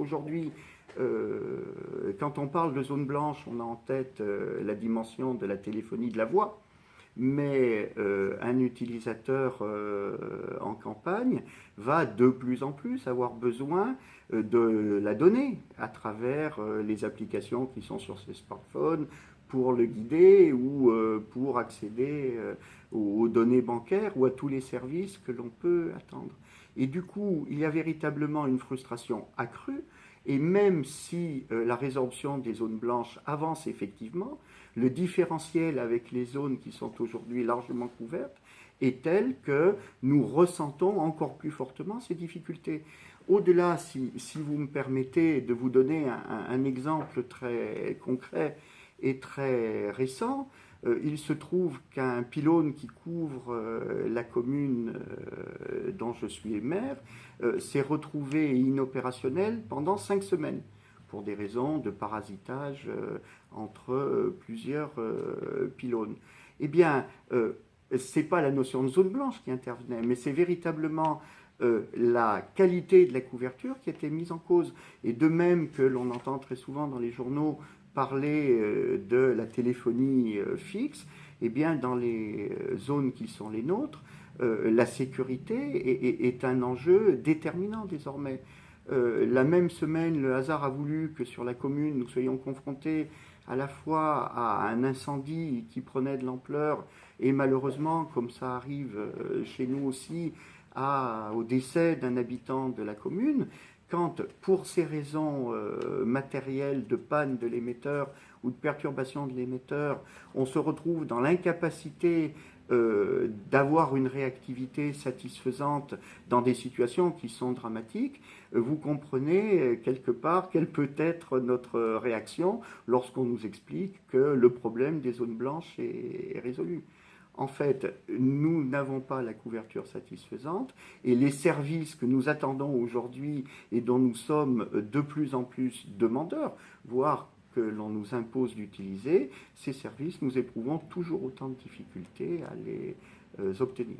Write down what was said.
qu'aujourd'hui, quand on parle de zone blanche, on a en tête la dimension de la téléphonie de la voix, mais un utilisateur en campagne va de plus en plus avoir besoin de la donnée à travers les applications qui sont sur ses smartphones pour le guider ou pour accéder aux données bancaires ou à tous les services que l'on peut attendre. Et du coup, il y a véritablement une frustration accrue. Et même si la résorption des zones blanches avance effectivement, le différentiel avec les zones qui sont aujourd'hui largement couvertes est tel que nous ressentons encore plus fortement ces difficultés. Au-delà, si vous me permettez de vous donner un exemple très concret et très récent, il se trouve qu'un pylône qui couvre la commune dont je suis maire s'est retrouvé inopérationnel pendant 5 semaines pour des raisons de parasitage entre plusieurs pylônes. Eh bien, ce n'est pas la notion de zone blanche qui intervenait, mais c'est véritablement la qualité de la couverture qui a été mise en cause. Et de même que l'on entend très souvent dans les journaux parler de la téléphonie fixe, eh bien, dans les zones qui sont les nôtres, la sécurité est un enjeu déterminant désormais. La même semaine, le hasard a voulu que sur la commune, nous soyons confrontés à la fois à un incendie qui prenait de l'ampleur et malheureusement, comme ça arrive chez nous aussi, au décès d'un habitant de la commune, quand pour ces raisons matérielles de panne de l'émetteur ou de perturbation de l'émetteur, on se retrouve dans l'incapacité d'avoir une réactivité satisfaisante dans des situations qui sont dramatiques, vous comprenez quelque part quelle peut être notre réaction lorsqu'on nous explique que le problème des zones blanches est résolu. En fait, nous n'avons pas la couverture satisfaisante et les services que nous attendons aujourd'hui et dont nous sommes de plus en plus demandeurs, voire que l'on nous impose d'utiliser, ces services, nous éprouvons toujours autant de difficultés à les obtenir.